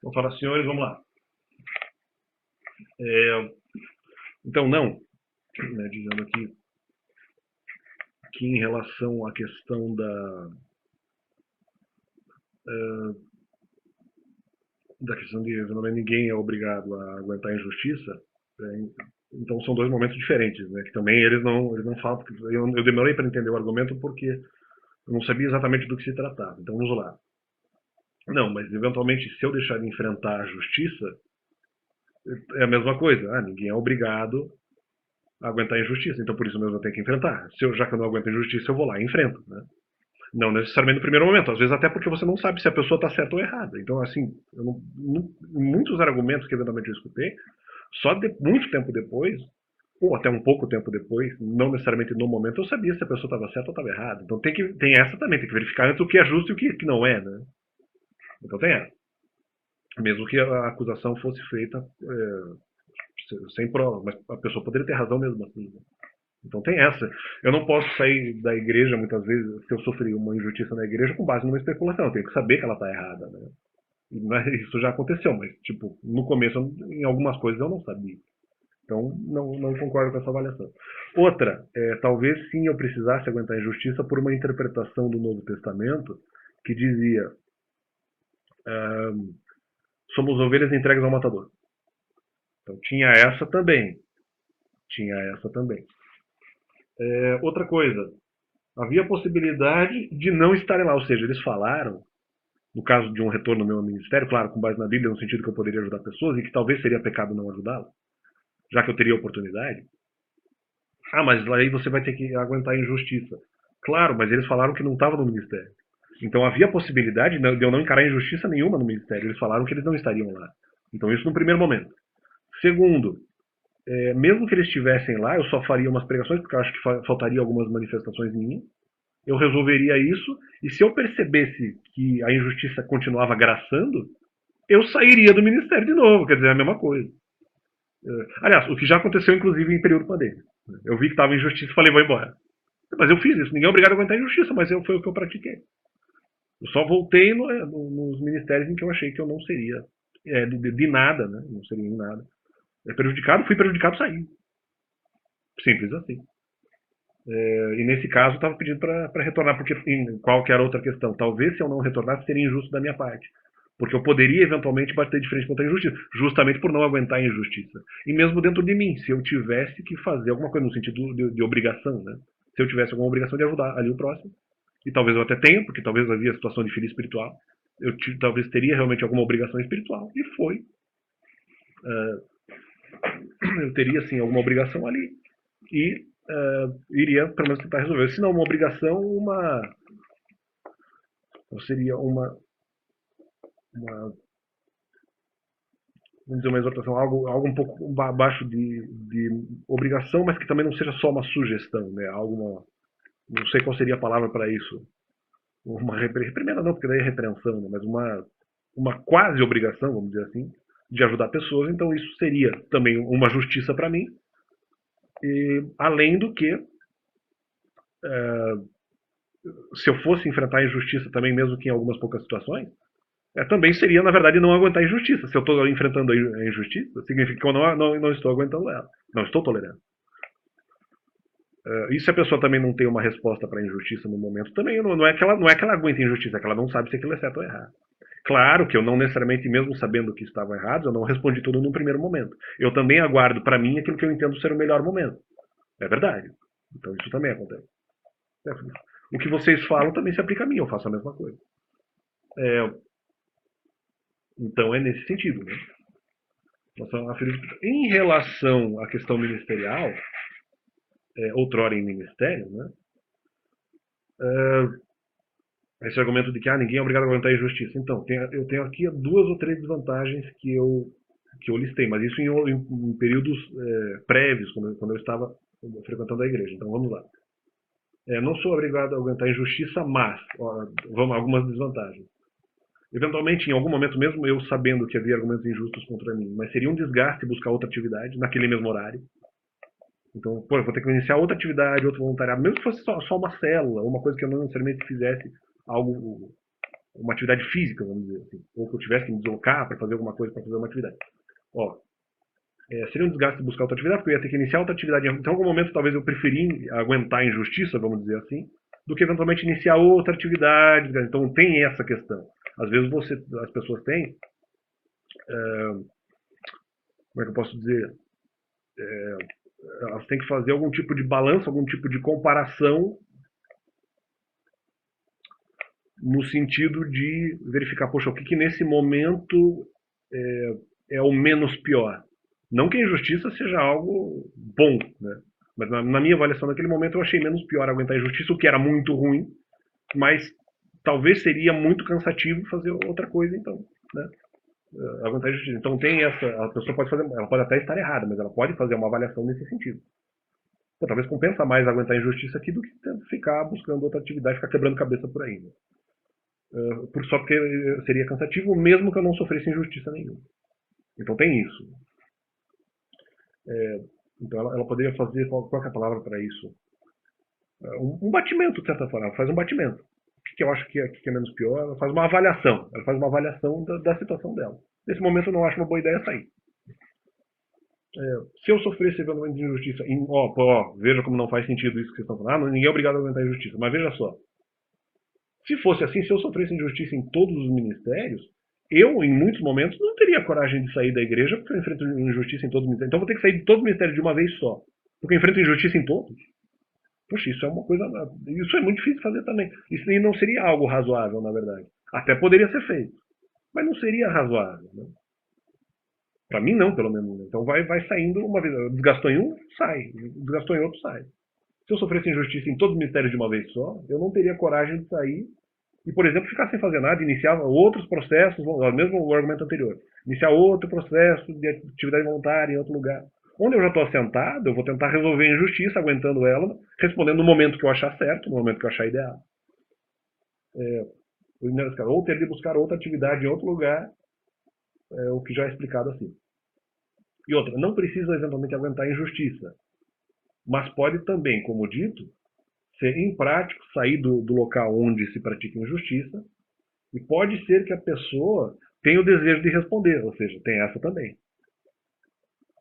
Vou falar, senhores, vamos lá. Então, não, né, dizendo aqui que em relação à questão da questão de ninguém é obrigado a aguentar a injustiça, então são dois momentos diferentes, né? Que também eles não falam. Eu demorei para entender o argumento porque eu não sabia exatamente do que se tratava. Então vamos lá. Não, mas eventualmente se eu deixar de enfrentar a justiça, é a mesma coisa. Ninguém é obrigado a aguentar a injustiça, então por isso mesmo eu tenho que enfrentar. Já que eu não aguento a injustiça, eu vou lá e enfrento, né? Não necessariamente no primeiro momento, às vezes até porque você não sabe se a pessoa está certa ou errada. Então, assim, muitos argumentos que eventualmente eu escutei, muito tempo depois, ou até um pouco tempo depois, não necessariamente no momento, eu sabia se a pessoa estava certa ou estava errada. Então tem essa também, tem que verificar entre o que é justo e o que não é, né? Então tem essa. Mesmo que a acusação fosse feita sem prova, mas a pessoa poderia ter razão mesmo assim. Né? Então tem essa. Eu não posso sair da igreja, muitas vezes, se eu sofri uma injustiça na igreja, com base numa especulação. Eu tenho que saber que ela está errada. Né? Isso já aconteceu, mas, tipo, no começo, em algumas coisas eu não sabia. Então, não concordo com essa avaliação. Outra, talvez sim eu precisasse aguentar a injustiça por uma interpretação do Novo Testamento que dizia: ah, somos ovelhas entregues ao matador. Então, tinha essa também. Tinha essa também. Outra coisa, havia a possibilidade de não estarem lá, ou seja, eles falaram, no caso de um retorno ao meu ministério, claro, com base na Bíblia, no sentido que eu poderia ajudar pessoas e que talvez seria pecado não ajudá-las, já que eu teria oportunidade. Mas aí você vai ter que aguentar a injustiça. Claro, mas eles falaram que não estava no ministério. Então havia a possibilidade de eu não encarar injustiça nenhuma no ministério. Eles falaram que eles não estariam lá. Então isso no primeiro momento. Segundo, mesmo que eles estivessem lá, eu só faria umas pregações, porque eu acho que faltaria algumas manifestações minhas. Eu resolveria isso, e se eu percebesse que a injustiça continuava graçando, eu sairia do ministério de novo, quer dizer, é a mesma coisa. Aliás, o que já aconteceu, inclusive, em período pandêmico. Eu vi que estava injustiça e falei, vou embora. Mas eu fiz isso, ninguém é obrigado a aguentar a injustiça, mas foi o que eu pratiquei. Eu só voltei nos ministérios em que eu achei que eu não seria de nada, né? Não seria em nada. Fui prejudicado, saí. Simples assim. E nesse caso, estava pedindo para retornar, porque em qualquer outra questão, talvez se eu não retornasse, seria injusto da minha parte. Porque eu poderia eventualmente bater de frente contra a injustiça, justamente por não aguentar a injustiça. E mesmo dentro de mim, se eu tivesse que fazer alguma coisa no sentido de obrigação, né? Se eu tivesse alguma obrigação de ajudar ali o próximo, e talvez eu até tenha, porque talvez havia situação de filho espiritual, talvez teria realmente alguma obrigação espiritual, e foi. Eu teria, sim, alguma obrigação ali, e iria, pelo menos, tentar resolver. Se não uma obrigação, seria uma vamos dizer, uma exortação, algo um pouco abaixo de obrigação, mas que também não seja só uma sugestão, né? Não sei qual seria a palavra para isso. Uma reprimenda não, porque daí é repreensão, né? Mas uma quase obrigação, vamos dizer assim, de ajudar pessoas. Então isso seria também uma justiça para mim. E, além do que, se eu fosse enfrentar a injustiça também, mesmo que em algumas poucas situações, também seria, na verdade, não aguentar a injustiça. Se eu estou enfrentando a injustiça, significa que eu não estou aguentando ela. Não estou tolerando. E se a pessoa também não tem uma resposta para a injustiça no momento, também não é que ela aguenta a injustiça, é que ela não sabe se aquilo é certo ou errado. Claro que eu não necessariamente, mesmo sabendo que estava errado, eu não respondi tudo num primeiro momento. Eu também aguardo para mim aquilo que eu entendo ser o melhor momento. É verdade. Então isso também acontece. O que vocês falam também se aplica a mim, eu faço a mesma coisa. É, então é nesse sentido. Né? Em relação à questão ministerial, outrora em ministério, né? Esse argumento de que ninguém é obrigado a aguentar a injustiça. Então, eu tenho aqui duas ou três desvantagens que eu listei, mas isso em períodos prévios, quando eu estava frequentando a igreja. Então, vamos lá. Não sou obrigado a aguentar a injustiça, mas algumas desvantagens. Eventualmente, em algum momento, mesmo eu sabendo que havia argumentos injustos contra mim, mas seria um desgaste buscar outra atividade naquele mesmo horário. Então, eu vou ter que iniciar outra atividade, outro voluntariado, mesmo que fosse só uma célula, uma coisa que eu não necessariamente fizesse algo uma atividade física, vamos dizer assim, ou que eu tivesse que me deslocar para fazer alguma coisa, para fazer uma atividade. Ó, seria um desgaste buscar outra atividade, porque eu ia ter que iniciar outra atividade. Então, em algum momento, talvez eu preferi aguentar a injustiça, vamos dizer assim, do que eventualmente iniciar outra atividade. Então, tem essa questão. Às vezes as pessoas têm, como é que eu posso dizer? Elas têm que fazer algum tipo de balanço, algum tipo de comparação no sentido de verificar, poxa, o que nesse momento é o menos pior. Não que a injustiça seja algo bom, né? Mas na minha avaliação naquele momento eu achei menos pior aguentar a injustiça, o que era muito ruim, mas talvez seria muito cansativo fazer outra coisa, então, né? Aguentar a injustiça. Então tem essa, a pessoa pode fazer, ela pode até estar errada, mas ela pode fazer uma avaliação nesse sentido. Pô, talvez compensa mais aguentar a injustiça aqui do que ficar buscando outra atividade, ficar quebrando cabeça por aí, né? Só porque seria cansativo, mesmo que eu não sofresse injustiça nenhuma. Então tem isso. Então ela poderia fazer, qual é a palavra para isso? Um batimento, de certa forma. Ela faz um batimento. O que eu acho que é menos pior? Ela faz uma avaliação. Ela faz uma avaliação da situação dela. Nesse momento eu não acho uma boa ideia sair. Se eu sofresse eventualmente de injustiça, veja como não faz sentido isso que vocês estão falando. Ninguém é obrigado a aguentar a injustiça. Mas veja só. Se fosse assim, se eu sofresse injustiça em todos os ministérios, eu, em muitos momentos, não teria coragem de sair da igreja porque eu enfrento injustiça em todos os ministérios. Então eu vou ter que sair de todos os ministérios de uma vez só. Porque eu enfrento injustiça em todos. Poxa, isso é uma coisa. Isso é muito difícil de fazer também. Isso não seria algo razoável, na verdade. Até poderia ser feito. Mas não seria razoável. Né? Para mim, não, pelo menos. Então vai saindo uma vez. Desgastou em um, sai. Desgastou em outro, sai. Se eu sofresse injustiça em todos os ministérios de uma vez só, eu não teria coragem de sair e, por exemplo, ficar sem fazer nada, iniciar outros processos, mesmo o argumento anterior, iniciar outro processo de atividade voluntária em outro lugar. Onde eu já estou assentado, eu vou tentar resolver a injustiça, aguentando ela, respondendo no momento que eu achar certo, no momento que eu achar ideal. Ou ter de buscar outra atividade em outro lugar, o que já é explicado assim. E outra, não precisa eventualmente aguentar a injustiça, mas pode também, como dito, ser imprático sair do local onde se pratica injustiça, e pode ser que a pessoa tenha o desejo de responder, ou seja, tem essa também.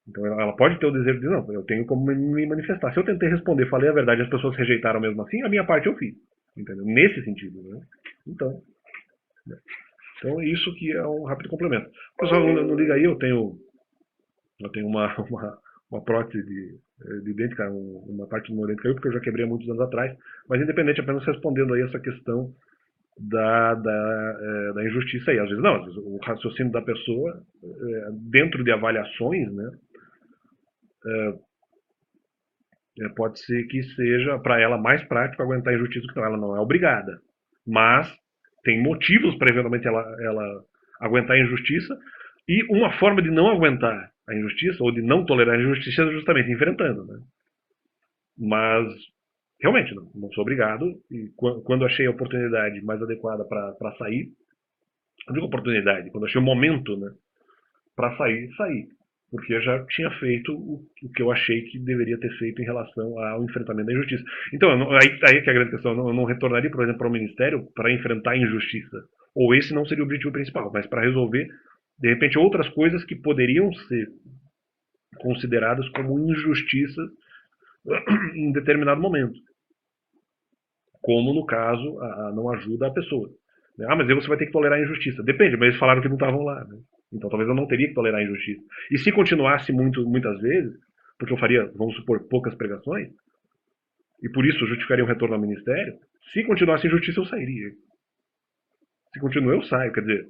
Então ela pode ter o desejo de, não, eu tenho como me manifestar. Se eu tentei responder, falei a verdade e as pessoas rejeitaram mesmo assim, a minha parte eu fiz. Entendeu? Nesse sentido, né? Então, isso que é um rápido complemento. Pessoal, não liga aí, eu tenho uma prótese de dente, cara, uma parte do meu dente caiu porque eu já quebrei há muitos anos atrás, mas independente, apenas respondendo aí essa questão da injustiça aí. Às vezes não, às vezes o raciocínio da pessoa, dentro de avaliações, né, pode ser que seja para ela mais prático aguentar a injustiça, que não, ela não é obrigada, mas tem motivos para eventualmente ela aguentar a injustiça, e uma forma de não aguentar a injustiça ou de não tolerar a injustiça é justamente enfrentando, né? Mas realmente não sou obrigado, e quando achei a oportunidade mais adequada para sair, não digo oportunidade, quando achei o momento, né, para sair, porque eu já tinha feito o que eu achei que deveria ter feito em relação ao enfrentamento da injustiça. Então, aí que é a grande questão, eu não retornaria, por exemplo, para o Ministério para enfrentar a injustiça, ou esse não seria o objetivo principal, mas para resolver, de repente, outras coisas que poderiam ser consideradas como injustiças em determinado momento, como no caso a não ajuda à pessoa. Mas aí você vai ter que tolerar a injustiça. Depende, mas eles falaram que não estavam lá. Né? Então talvez eu não teria que tolerar a injustiça. E se continuasse muitas vezes, porque eu faria, vamos supor, poucas pregações, e por isso eu justificaria um retorno ao ministério, se continuasse a injustiça eu sairia. Se continua eu saio, quer dizer,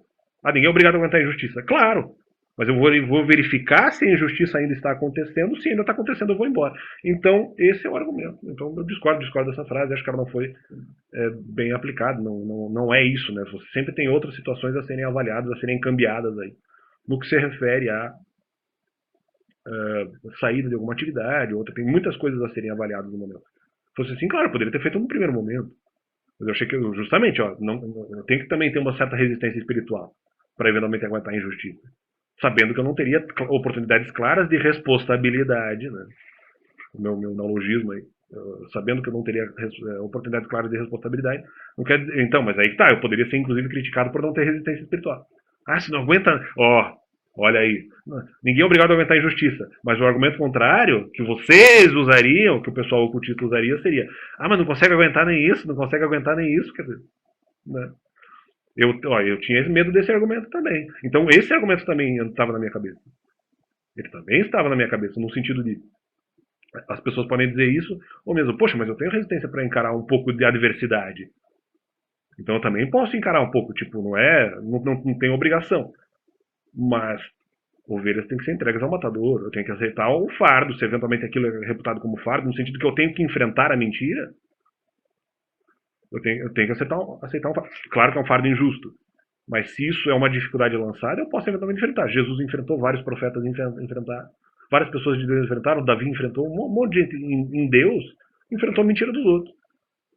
ninguém é obrigado a aguentar a injustiça. Claro, mas eu vou verificar se a injustiça ainda está acontecendo. Se ainda está acontecendo, eu vou embora. Então, esse é o argumento. Então, eu discordo dessa frase. Acho que ela não foi bem aplicada. Não é isso, né? Você sempre tem outras situações a serem avaliadas, a serem cambiadas aí. No que se refere a saída de alguma atividade, outra. Tem muitas coisas a serem avaliadas no momento. Se fosse assim, claro, eu poderia ter feito no primeiro momento. Mas eu achei que, justamente, eu tenho que também ter uma certa resistência espiritual para eventualmente aguentar a injustiça. Sabendo que eu não teria oportunidades claras de responsabilidade, né? O meu neologismo aí. sabendo que eu não teria oportunidades claras de responsabilidade. Não quer dizer, então, mas aí que tá, eu poderia ser inclusive criticado por não ter resistência espiritual. Ah, se não aguenta, olha aí, ninguém é obrigado a aguentar a injustiça, mas o argumento contrário, que vocês usariam, que o pessoal ocultista usaria, seria: ah, mas não consegue aguentar nem isso, não consegue aguentar nem isso, quer dizer, né? Eu tinha medo desse argumento também. Então esse argumento também estava na minha cabeça. Ele também estava na minha cabeça, no sentido de as pessoas podem dizer isso, ou mesmo, poxa, mas eu tenho resistência para encarar um pouco de adversidade. Então eu também posso encarar um pouco, tipo, não tem obrigação. Mas ovelhas têm que ser entregues ao matador, eu tenho que aceitar o fardo, se eventualmente aquilo é reputado como fardo, no sentido que eu tenho que enfrentar a mentira, eu tenho que aceitar um fardo. Claro que é um fardo injusto, mas se isso é uma dificuldade lançada, eu posso eventualmente enfrentar. Jesus enfrentou, vários profetas enfrentaram, várias pessoas de Deus enfrentaram, Davi enfrentou, um monte de gente em Deus enfrentou a mentira dos outros.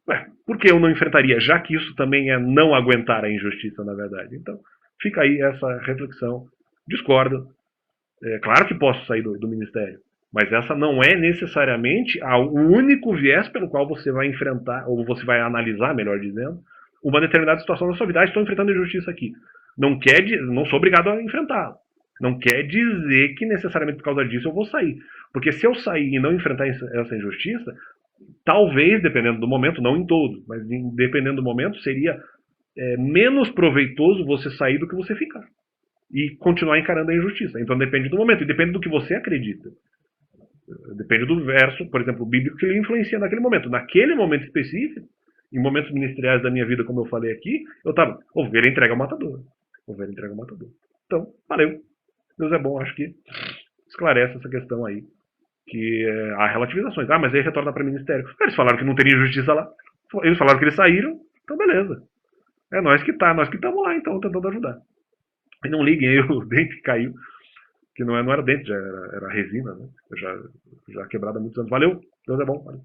Ué, por que eu não enfrentaria? Já que isso também é não aguentar a injustiça, na verdade. Então, fica aí essa reflexão. Discordo. É claro que posso sair do ministério, mas essa não é necessariamente o único viés pelo qual você vai enfrentar, ou você vai analisar, melhor dizendo, uma determinada situação da sua vida. Ah, estou enfrentando injustiça aqui. Não sou obrigado a enfrentá-la. Não quer dizer que necessariamente por causa disso eu vou sair. Porque se eu sair e não enfrentar essa injustiça, talvez, dependendo do momento, não em todo, mas dependendo do momento, seria menos proveitoso você sair do que você ficar. E continuar encarando a injustiça. Então depende do momento e depende do que você acredita. Depende do verso, por exemplo, bíblico que lhe influencia naquele momento. Naquele momento específico, em momentos ministeriais da minha vida, como eu falei aqui, eu estava, ovelha entrega ao matador. Ovelha entrega ao matador. Então, valeu. Deus é bom, acho que esclarece essa questão aí. Que há relativizações. Ah, mas aí retorna para o ministério. Eles falaram que não teria injustiça lá. Eles falaram que eles saíram, então beleza. É nós que estamos lá, então, tentando ajudar. E não liguem aí, o dente caiu. Que não era dente, já era resina, né? Já quebrada há muitos anos. Valeu, Deus é bom. Valeu.